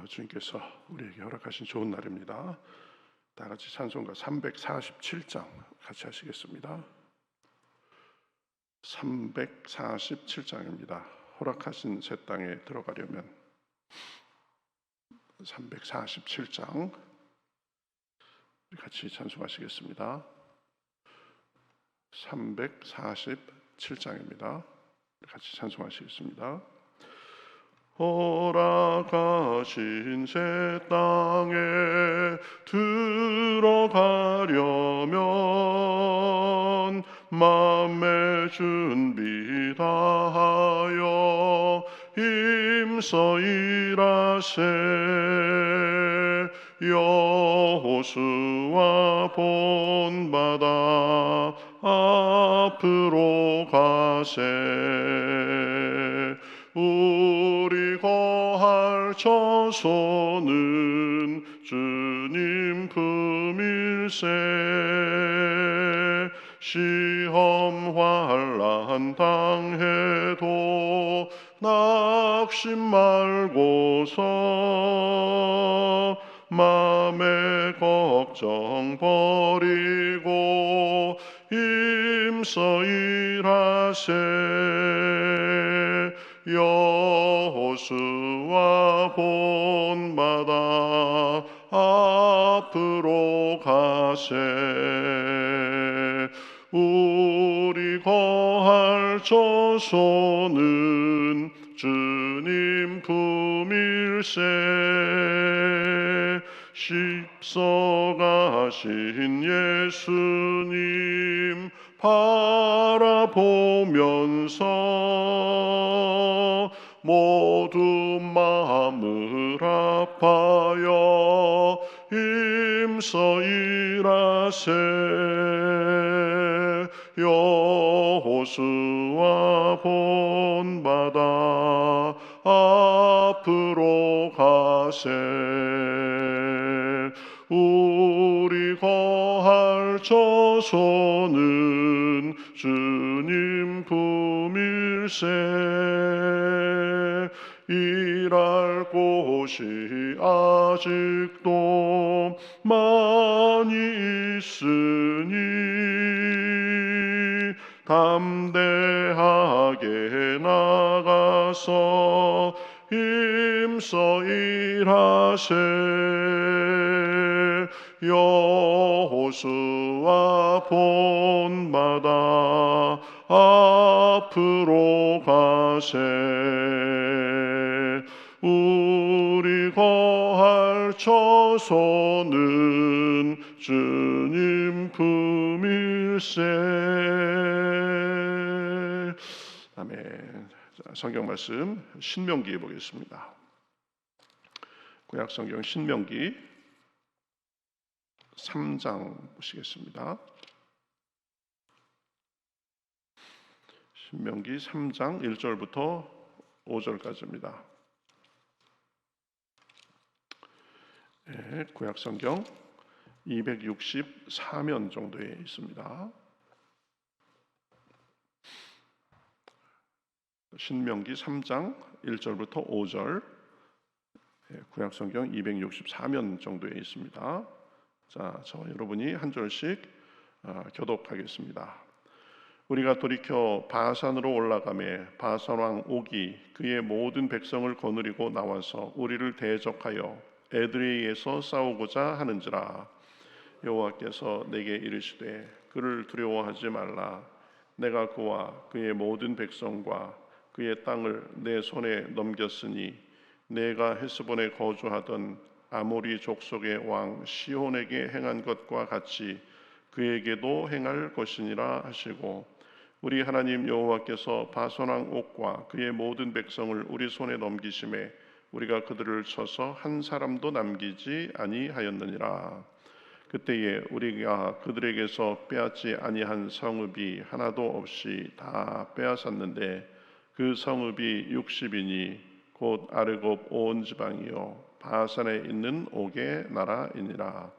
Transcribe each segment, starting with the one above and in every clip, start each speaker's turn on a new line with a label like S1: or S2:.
S1: 주님께서 우리에게 허락하신 좋은 날입니다. 다 같이 찬송가 347장 같이 하시겠습니다. 347장입니다. 허락하신 새 땅에 들어가려면 347장 같이 찬송하시겠습니다. 347장입니다. 같이 찬송하시겠습니다. 허락하신 새 땅에 들어가려면 맘의 준비 다하여 힘써 일하세. 여호수아 본받아 앞으로 가세. 우리 거할 처소는 주님 품일세. 시험 환난 당해도 낙심 말고서 맘의 걱정 버리고 힘써 일하세. 여호수아 본받아 앞으로 가세. 우리 거할 처소는 주님 품일세. 십서가신 예수님 바라보면서 모두 마음을 아파여 힘써 일하세. 여호수아 본받아 앞으로 가세. 우리 거할 처소는 주님 품일세. 일할 곳이 아직도 많이 있으니 담대하게 나가서 힘써 일하세. 여호수아 본받아 앞으로 가세. 우리 거할 처소는 주님 품일세. 아멘. 성경 말씀 신명기에 보겠습니다. 구약 성경 신명기 3장 보시겠습니다. 신명기 3장 1절부터 5절까지입니다. 네, 구약 성경 264면 정도에 있습니다. 신명기 3장 1절부터 5절, 구약 성경 264면 정도에 있습니다. 자, 저와 여러분이 한 절씩 교독하겠습니다. 우리가 돌이켜 바산으로 올라가매 바산 왕 옥이 그의 모든 백성을 거느리고 나와서 우리를 대적하여 에드레이에서 싸우고자 하는지라. 여호와께서 내게 이르시되 그를 두려워하지 말라. 내가 그와 그의 모든 백성과 그의 땅을 내 손에 넘겼으니 내가 헤스본에 거주하던 아모리 족속의 왕 시혼에게 행한 것과 같이 그에게도 행할 것이니라 하시고, 우리 하나님 여호와께서 바산 왕 옥과 그의 모든 백성을 우리 손에 넘기심에 우리가 그들을 쳐서 한 사람도 남기지 아니하였느니라. 그때에 우리가 그들에게서 빼앗지 아니한 성읍이 하나도 없이 다 빼앗았는데 그 성읍이 60이니 곧 아르곱 온 지방이요 바산에 있는 옥의 나라이니라.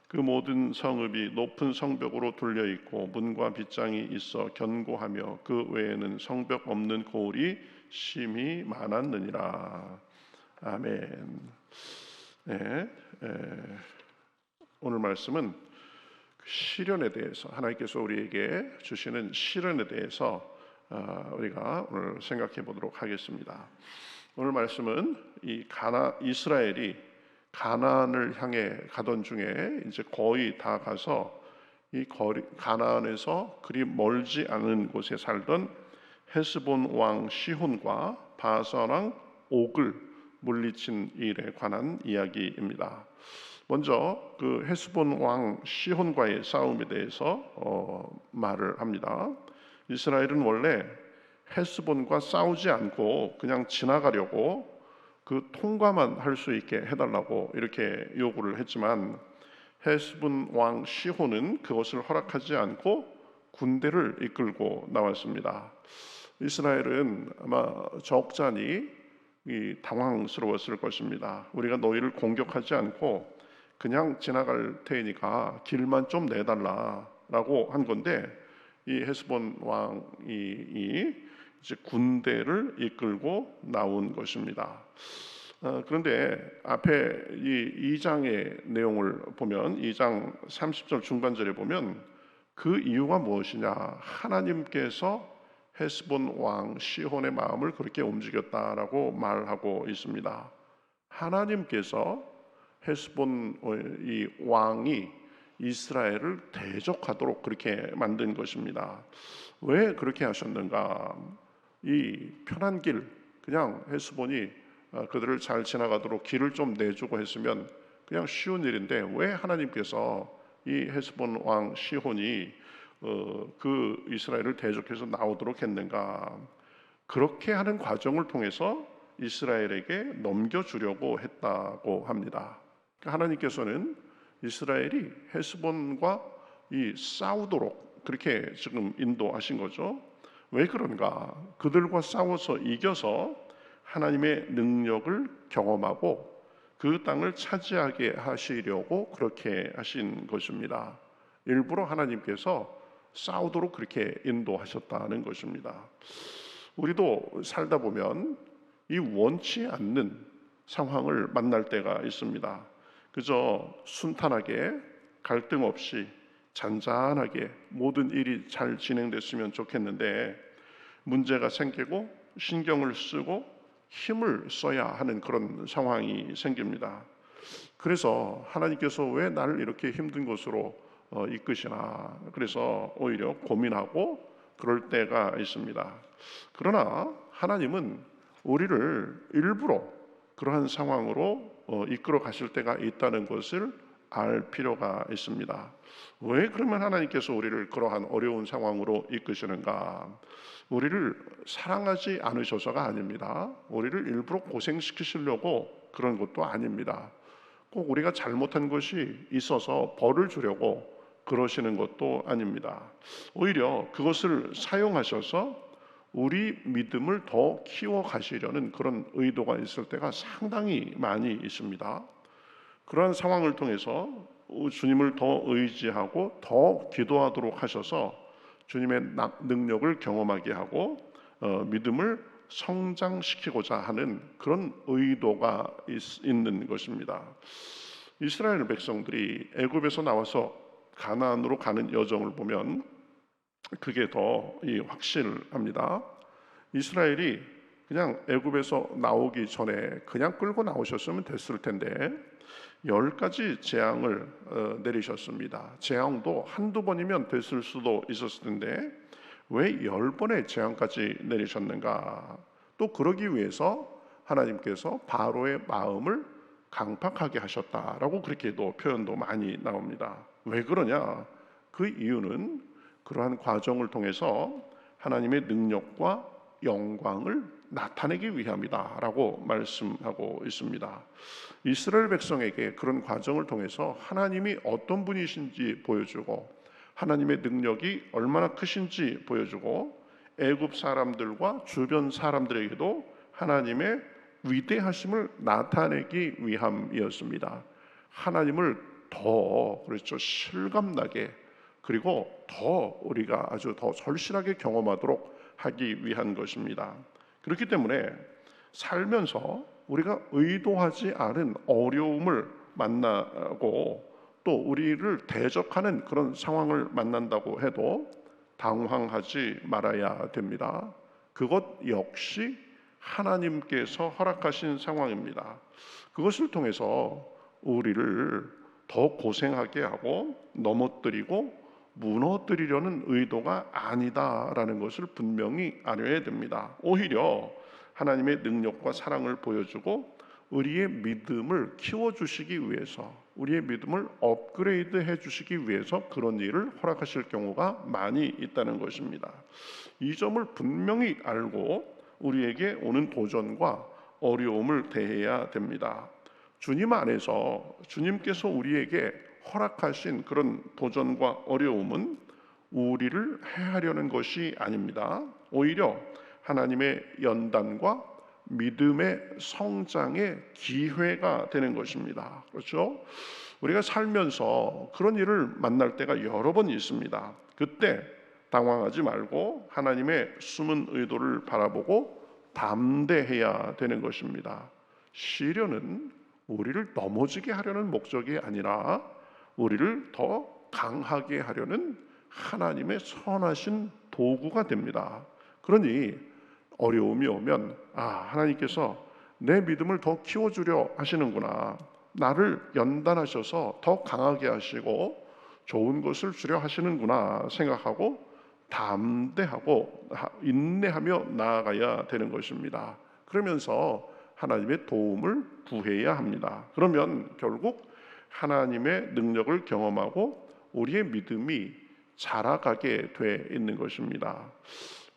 S1: 그 모든 성읍이 높은 성벽으로 둘려 있고 문과 빗장이 있어 견고하며 그 외에는 성벽 없는 고을이 심히 많았느니라. 아멘. 예, 오늘 말씀은 시련에 대해서, 하나님께서 우리에게 주시는 시련에 대해서 우리가 오늘 생각해 보도록 하겠습니다. 오늘 말씀은 이스라엘이 가나안을 향해 가던 중에 이제 거의 다 가서 가나안에서 그리 멀지 않은 곳에 살던 헤스본 왕 시혼과 바산 왕 옥을 물리친 일에 관한 이야기입니다. 먼저 그 헤스본 왕 시혼과의 싸움에 대해서 말을 합니다. 이스라엘은 원래 헤스본과 싸우지 않고 그냥 지나가려고 그 통과만 할 수 있게 해달라고 이렇게 요구를 했지만 헤스본 왕 시혼은 그것을 허락하지 않고 군대를 이끌고 나왔습니다. 이스라엘은 아마 적잖이 당황스러웠을 것입니다. 우리가 너희를 공격하지 않고 그냥 지나갈 테니까 길만 좀 내달라라고 한 건데 이 헤스본 왕이 이제 군대를 이끌고 나온 것입니다. 그런데 앞에 이 2장의 내용을 보면 2장 30절 중간절에 보면 그 이유가 무엇이냐? 하나님께서 헤스본 왕 시혼의 마음을 그렇게 움직였다라고 말하고 있습니다. 하나님께서 헤스본 이 왕이 이스라엘을 대적하도록 그렇게 만든 것입니다. 왜 그렇게 하셨는가? 이 편한 길, 그냥 헤스본이 그들을 잘 지나가도록 길을 좀 내주고 했으면 그냥 쉬운 일인데 왜 하나님께서 이 헤스본 왕 시혼이 그 이스라엘을 대적해서 나오도록 했는가? 그렇게 하는 과정을 통해서 이스라엘에게 넘겨주려고 했다고 합니다. 하나님께서는 이스라엘이 헤스본과 싸우도록 그렇게 지금 인도하신 거죠. 왜 그런가? 그들과 싸워서 이겨서 하나님의 능력을 경험하고 그 땅을 차지하게 하시려고 그렇게 하신 것입니다. 일부러 하나님께서 싸우도록 그렇게 인도하셨다는 것입니다. 우리도 살다 보면 이 원치 않는 상황을 만날 때가 있습니다. 그저 순탄하게 갈등 없이 잔잔하게 모든 일이 잘 진행됐으면 좋겠는데 문제가 생기고 신경을 쓰고 힘을 써야 하는 그런 상황이 생깁니다. 그래서 하나님께서 왜 나를 이렇게 힘든 곳으로 이끄시나, 그래서 오히려 고민하고 그럴 때가 있습니다. 그러나 하나님은 우리를 일부러 그러한 상황으로 이끌어 가실 때가 있다는 것을 알 필요가 있습니다. 왜 그러면 하나님께서 우리를 그러한 어려운 상황으로 이끄시는가? 우리를 사랑하지 않으셔서가 아닙니다. 우리를 일부러 고생시키시려고 그런 것도 아닙니다. 꼭 우리가 잘못한 것이 있어서 벌을 주려고 그러시는 것도 아닙니다. 오히려 그것을 사용하셔서 우리 믿음을 더 키워 가시려는 그런 의도가 있을 때가 상당히 많이 있습니다. 그러한 상황을 통해서 주님을 더 의지하고 더 기도하도록 하셔서 주님의 능력을 경험하게 하고 믿음을 성장시키고자 하는 그런 의도가 있는 것입니다. 이스라엘 백성들이 애굽에서 나와서 가나안으로 가는 여정을 보면 그게 더 확실합니다. 이스라엘이 그냥 애굽에서 나오기 전에 그냥 끌고 나오셨으면 됐을 텐데 10가지 재앙을 내리셨습니다. 재앙도 한두 번이면 됐을 수도 있었을 텐데 왜 10번의 재앙까지 내리셨는가? 또 그러기 위해서 하나님께서 바로의 마음을 강팍하게 하셨다라고 그렇게도 표현도 많이 나옵니다. 왜 그러냐? 그 이유는 그러한 과정을 통해서 하나님의 능력과 영광을 나타내기 위함이다라고 말씀하고 있습니다. 이스라엘 백성에게 그런 과정을 통해서 하나님이 어떤 분이신지 보여주고 하나님의 능력이 얼마나 크신지 보여주고 애굽 사람들과 주변 사람들에게도 하나님의 위대하심을 나타내기 위함이었습니다. 하나님을 더 그렇죠 실감나게 그리고 더 우리가 아주 더 절실하게 경험하도록 하기 위한 것입니다. 그렇기 때문에 살면서 우리가 의도하지 않은 어려움을 만나고 또 우리를 대적하는 그런 상황을 만난다고 해도 당황하지 말아야 됩니다. 그것 역시 하나님께서 허락하신 상황입니다. 그것을 통해서 우리를 더 고생하게 하고 넘어뜨리고 무너뜨리려는 의도가 아니다라는 것을 분명히 알아야 됩니다. 오히려 하나님의 능력과 사랑을 보여주고 우리의 믿음을 키워주시기 위해서, 우리의 믿음을 업그레이드 해주시기 위해서 그런 일을 허락하실 경우가 많이 있다는 것입니다. 이 점을 분명히 알고 우리에게 오는 도전과 어려움을 대해야 됩니다. 주님 안에서 주님께서 우리에게 허락하신 그런 도전과 어려움은 우리를 해하려는 것이 아닙니다. 오히려 하나님의 연단과 믿음의 성장의 기회가 되는 것입니다. 그렇죠? 우리가 살면서 그런 일을 만날 때가 여러 번 있습니다. 그때 당황하지 말고 하나님의 숨은 의도를 바라보고 담대해야 되는 것입니다. 시련은 우리를 넘어지게 하려는 목적이 아니라 우리를 더 강하게 하려는 하나님의 선하신 도구가 됩니다. 그러니 어려움이 오면 하나님께서 내 믿음을 더 키워주려 하시는구나, 나를 연단하셔서 더 강하게 하시고 좋은 것을 주려 하시는구나 생각하고 담대하고 인내하며 나아가야 되는 것입니다. 그러면서 하나님의 도움을 구해야 합니다. 그러면 결국 하나님의 능력을 경험하고 우리의 믿음이 자라가게 돼 있는 것입니다.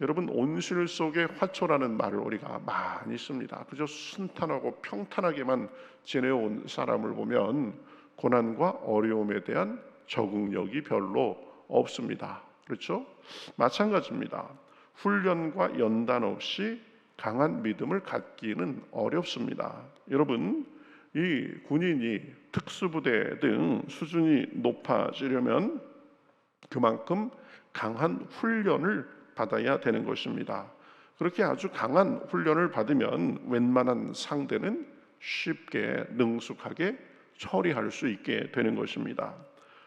S1: 여러분, 온실 속의 화초라는 말을 우리가 많이 씁니다. 그저 순탄하고 평탄하게만 지내온 사람을 보면 고난과 어려움에 대한 적응력이 별로 없습니다. 그렇죠? 마찬가지입니다. 훈련과 연단 없이 강한 믿음을 갖기는 어렵습니다. 여러분, 이 군인이 특수부대 등 수준이 높아지려면 그만큼 강한 훈련을 받아야 되는 것입니다. 그렇게 아주 강한 훈련을 받으면 웬만한 상대는 쉽게 능숙하게 처리할 수 있게 되는 것입니다.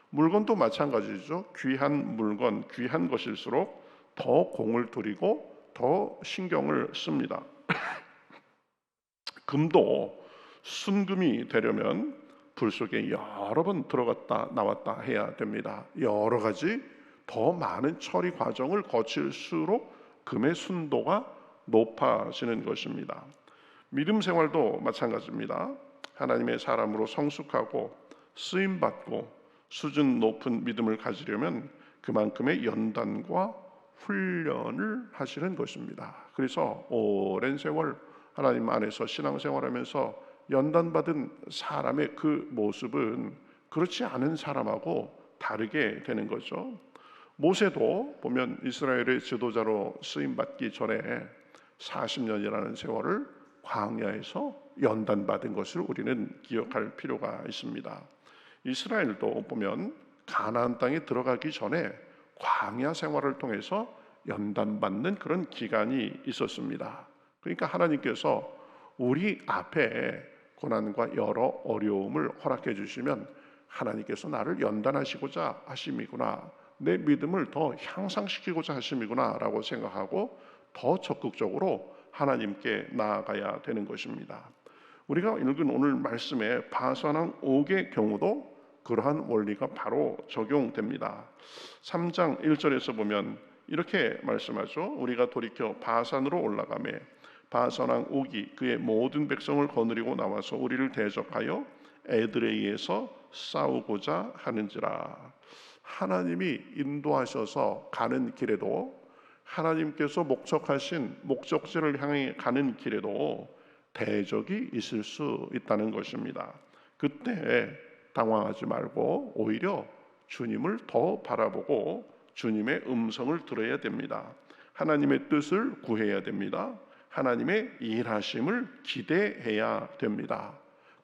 S1: 물건도 마찬가지죠. 귀한 물건, 귀한 것일수록 더 공을 들이고 더 신경을 씁니다. 금도 순금이 되려면 불 속에 여러 번 들어갔다 나왔다 해야 됩니다. 여러 가지 더 많은 처리 과정을 거칠수록 금의 순도가 높아지는 것입니다. 믿음 생활도 마찬가지입니다. 하나님의 사람으로 성숙하고 쓰임받고 수준 높은 믿음을 가지려면 그만큼의 연단과 훈련을 하시는 것입니다. 그래서 오랜 세월 하나님 안에서 신앙생활하면서 연단받은 사람의 그 모습은 그렇지 않은 사람하고 다르게 되는 거죠. 모세도 보면 이스라엘의 지도자로 쓰임받기 전에 40년이라는 세월을 광야에서 연단받은 것을 우리는 기억할 필요가 있습니다. 이스라엘도 보면 가나안 땅에 들어가기 전에 광야 생활을 통해서 연단받는 그런 기간이 있었습니다. 그러니까 하나님께서 우리 앞에 고난과 여러 어려움을 허락해 주시면 하나님께서 나를 연단하시고자 하심이구나, 내 믿음을 더 향상시키고자 하심이구나 라고 생각하고 더 적극적으로 하나님께 나아가야 되는 것입니다. 우리가 읽은 오늘 말씀의 바산왕 옥의 경우도 그러한 원리가 바로 적용됩니다. 3장 1절에서 보면 이렇게 말씀하죠. 우리가 돌이켜 바산으로 올라가매 바산왕 옥이 그의 모든 백성을 거느리고 나와서 우리를 대적하여 에드레이에서 싸우고자 하는지라. 하나님이 인도하셔서 가는 길에도, 하나님께서 목적하신 목적지를 향해 가는 길에도 대적이 있을 수 있다는 것입니다. 그때 당황하지 말고 오히려 주님을 더 바라보고 주님의 음성을 들어야 됩니다. 하나님의 뜻을 구해야 됩니다. 하나님의 일하심을 기대해야 됩니다.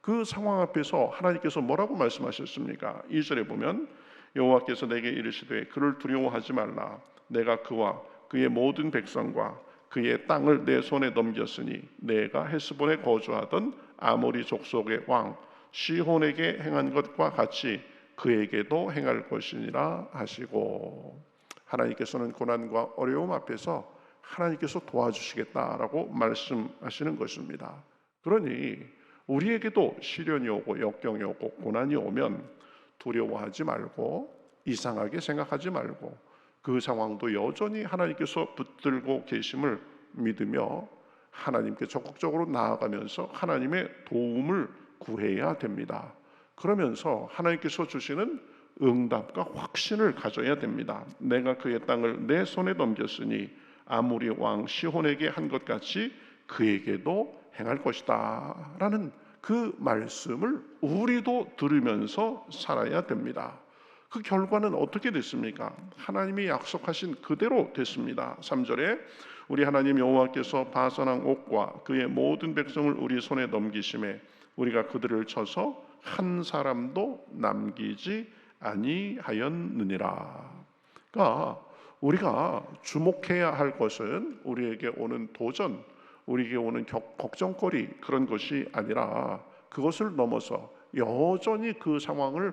S1: 그 상황 앞에서 하나님께서 뭐라고 말씀하셨습니까? 2절에 보면 여호와께서 내게 이르시되 그를 두려워하지 말라. 내가 그와 그의 모든 백성과 그의 땅을 내 손에 넘겼으니 내가 헤스본에 거주하던 아모리 족속의 왕 시혼에게 행한 것과 같이 그에게도 행할 것이니라 하시고, 하나님께서는 고난과 어려움 앞에서 하나님께서 도와주시겠다라고 말씀하시는 것입니다. 그러니 우리에게도 시련이 오고 역경이 오고 고난이 오면 두려워하지 말고 이상하게 생각하지 말고 그 상황도 여전히 하나님께서 붙들고 계심을 믿으며 하나님께 적극적으로 나아가면서 하나님의 도움을 구해야 됩니다. 그러면서 하나님께서 주시는 응답과 확신을 가져야 됩니다. 내가 그의 땅을 내 손에 넘겼으니 아모리 왕 시혼에게 한 것 같이 그에게도 행할 것이다 라는 그 말씀을 우리도 들으면서 살아야 됩니다. 그 결과는 어떻게 됐습니까? 하나님이 약속하신 그대로 됐습니다. 3절에 우리 하나님 여호와께서 바산왕 옥과 그의 모든 백성을 우리 손에 넘기심에 우리가 그들을 쳐서 한 사람도 남기지 아니하였느니라. 그러니까 우리가 주목해야 할 것은 우리에게 오는 도전, 우리에게 오는 걱정거리 그런 것이 아니라 그것을 넘어서 여전히 그 상황을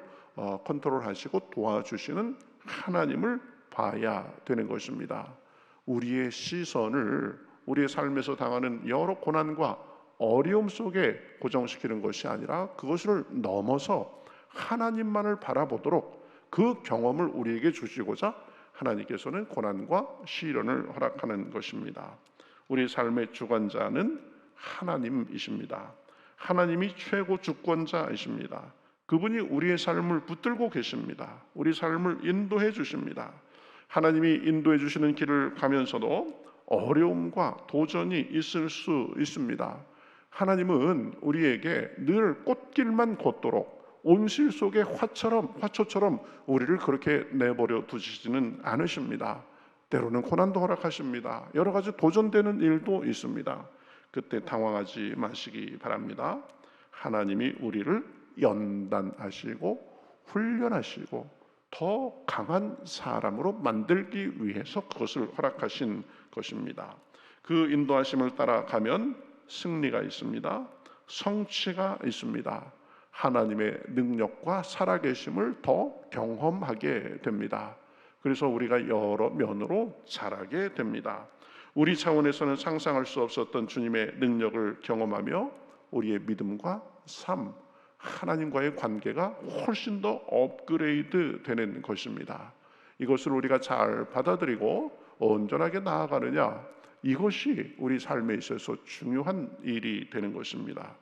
S1: 컨트롤하시고 도와주시는 하나님을 봐야 되는 것입니다. 우리의 시선을 우리의 삶에서 당하는 여러 고난과 어려움 속에 고정시키는 것이 아니라 그것을 넘어서 하나님만을 바라보도록 그 경험을 우리에게 주시고자 하나님께서는 고난과 시련을 허락하는 것입니다. 우리 삶의 주관자는 하나님이십니다. 하나님이 최고 주권자이십니다. 그분이 우리의 삶을 붙들고 계십니다. 우리 삶을 인도해 주십니다. 하나님이 인도해 주시는 길을 가면서도 어려움과 도전이 있을 수 있습니다. 하나님은 우리에게 늘 꽃길만 걷도록 온실 속의 화초처럼 우리를 그렇게 내버려 두시지는 않으십니다. 때로는 고난도 허락하십니다. 여러 가지 도전되는 일도 있습니다. 그때 당황하지 마시기 바랍니다. 하나님이 우리를 연단하시고 훈련하시고 더 강한 사람으로 만들기 위해서 그것을 허락하신 것입니다. 그 인도하심을 따라가면 승리가 있습니다. 성취가 있습니다. 하나님의 능력과 살아계심을 더 경험하게 됩니다. 그래서 우리가 여러 면으로 자라게 됩니다. 우리 차원에서는 상상할 수 없었던 주님의 능력을 경험하며 우리의 믿음과 삶, 하나님과의 관계가 훨씬 더 업그레이드 되는 것입니다. 이것을 우리가 잘 받아들이고 온전하게 나아가느냐, 이것이 우리 삶에 있어서 중요한 일이 되는 것입니다.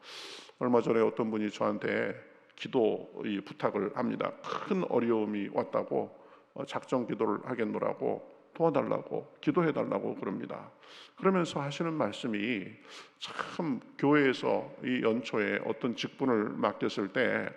S1: 얼마 전에 어떤 분이 저한테 기도 부탁을 합니다. 큰 어려움이 왔다고 작정 기도를 하겠노라고 도와달라고 기도해달라고 그럽니다. 그러면서 하시는 말씀이 참, 교회에서 이 연초에 어떤 직분을 맡겼을 때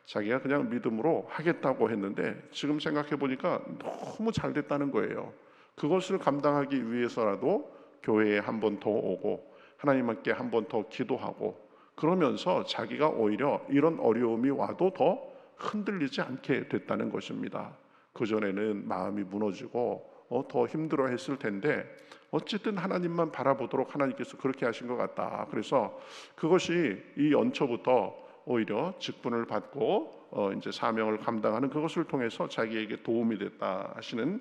S1: 자기가 그냥 믿음으로 하겠다고 했는데 지금 생각해 보니까 너무 잘 됐다는 거예요. 그것을 감당하기 위해서라도 교회에 한 번 더 오고 하나님께 한 번 더 기도하고 그러면서 자기가 오히려 이런 어려움이 와도 더 흔들리지 않게 됐다는 것입니다. 그전에는 마음이 무너지고 더 힘들어 했을 텐데 어쨌든 하나님만 바라보도록 하나님께서 그렇게 하신 것 같다. 그래서 그것이 이 연초부터 오히려 직분을 받고 이제 사명을 감당하는 그것을 통해서 자기에게 도움이 됐다 하시는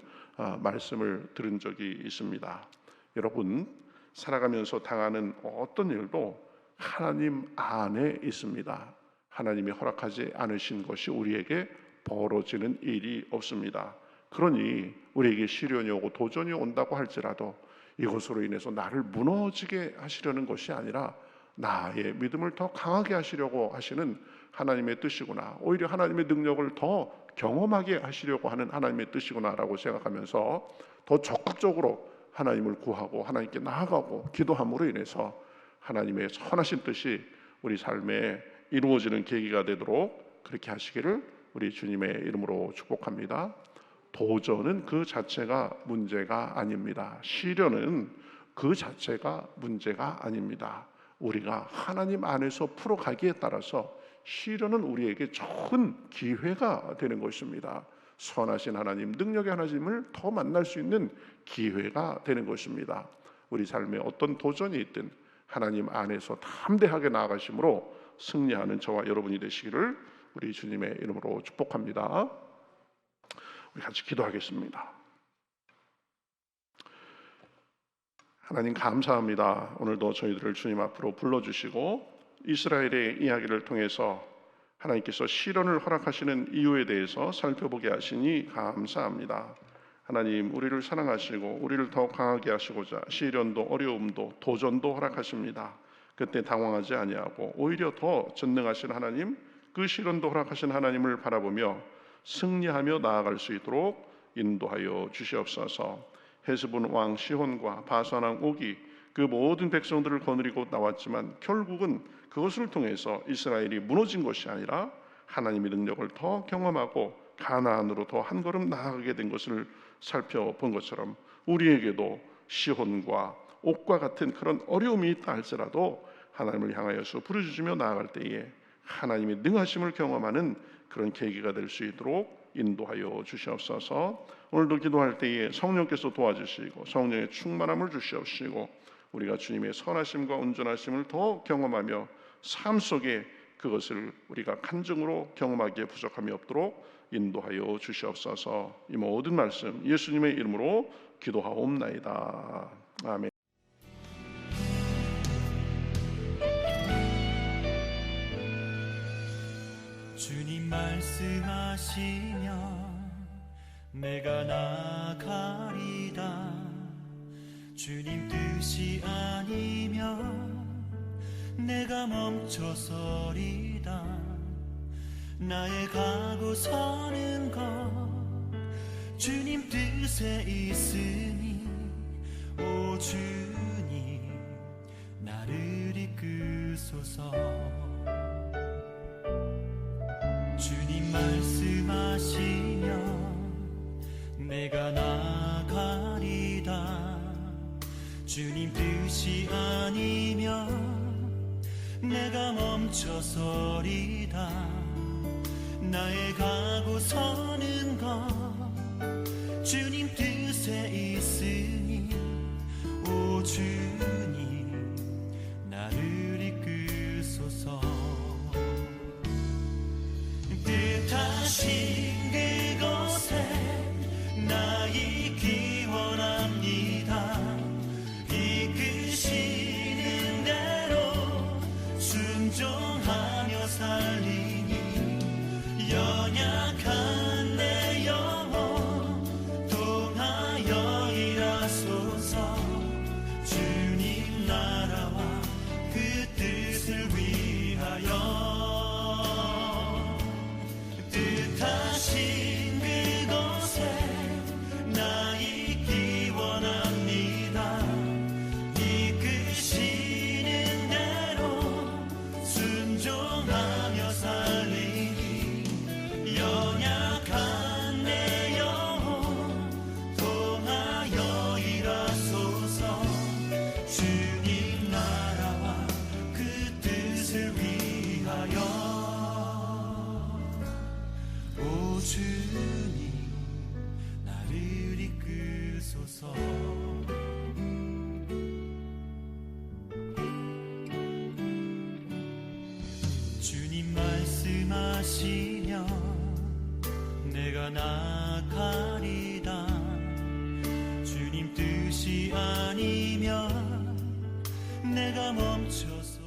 S1: 말씀을 들은 적이 있습니다. 여러분, 살아가면서 당하는 어떤 일도 하나님 안에 있습니다. 하나님이 허락하지 않으신 것이 우리에게 벌어지는 일이 없습니다. 그러니 우리에게 시련이 오고 도전이 온다고 할지라도 이것으로 인해서 나를 무너지게 하시려는 것이 아니라 나의 믿음을 더 강하게 하시려고 하시는 하나님의 뜻이구나, 오히려 하나님의 능력을 더 경험하게 하시려고 하는 하나님의 뜻이구나라고 생각하면서 더 적극적으로 하나님을 구하고 하나님께 나아가고 기도함으로 인해서 하나님의 선하신 뜻이 우리 삶에 이루어지는 계기가 되도록 그렇게 하시기를 우리 주님의 이름으로 축복합니다. 도전은 그 자체가 문제가 아닙니다. 시련은 그 자체가 문제가 아닙니다. 우리가 하나님 안에서 풀어가기에 따라서 시련은 우리에게 좋은 기회가 되는 것입니다. 선하신 하나님, 능력의 하나님을 더 만날 수 있는 기회가 되는 것입니다. 우리 삶에 어떤 도전이 있든 하나님 안에서 담대하게 나아가심으로 승리하는 저와 여러분이 되시기를 우리 주님의 이름으로 축복합니다. 우리 같이 기도하겠습니다. 하나님 감사합니다. 오늘도 저희들을 주님 앞으로 불러주시고 이스라엘의 이야기를 통해서 하나님께서 시련을 허락하시는 이유에 대해서 살펴보게 하시니 감사합니다. 하나님, 우리를 사랑하시고 우리를 더 강하게 하시고자 시련도 어려움도 도전도 허락하십니다. 그때 당황하지 아니하고 오히려 더 전능하신 하나님, 그 시련도 허락하신 하나님을 바라보며 승리하며 나아갈 수 있도록 인도하여 주시옵소서. 헤스본 왕 시혼과 바산 왕 오기 그 모든 백성들을 거느리고 나왔지만 결국은 그것을 통해서 이스라엘이 무너진 것이 아니라 하나님의 능력을 더 경험하고 가나안으로 더 한 걸음 나아가게 된 것을 살펴본 것처럼 우리에게도 시혼과 옥과 같은 그런 어려움이 있다 할지라도 하나님을 향하여서 부르짖으며 나아갈 때에 하나님의 능하심을 경험하는 그런 계기가 될 수 있도록 인도하여 주시옵소서. 오늘도 기도할 때에 성령께서 도와주시고 성령의 충만함을 주시옵시고 우리가 주님의 선하심과 온전하심을 더 경험하며 삶 속에 그것을 우리가 간증으로 경험하기에 부족함이 없도록 인도하여 주시옵소서. 이 모든 말씀 예수님의 이름으로 기도하옵나이다. 아멘.
S2: 주님 말씀하시면 내가 나가리다. 주님 뜻이 아니면 내가 멈춰서리다. 나의 가고 서는 것 주님 뜻에 있으니 오 주님 나를 이끄소서. 주님 말씀하시면 내가 나가리다. 주님 뜻이 아니면 내가 멈춰서리다. 나의 가고 서는 것 주님 뜻에 있으니 오 주님 나를 이끄소서. 뜻하신 그곳에 나 있기 원합니다. 이끄시는 대로 순종하며 살리니 연약한 내 영혼 통하여 일하소서. 주님 나라와 그 뜻을 위하여 뜻하신 그곳에 나 있기 원합니다. 이끄시는 대로 순종하며 살리니 연약한 내 영혼 통하여 일하소서. 주님 나라와 그 뜻을 위하여 오 주님 나를 이끄소서. 주님 말씀하시면 내가 나가리다. 주님 뜻이 아니면 내가 멈춰서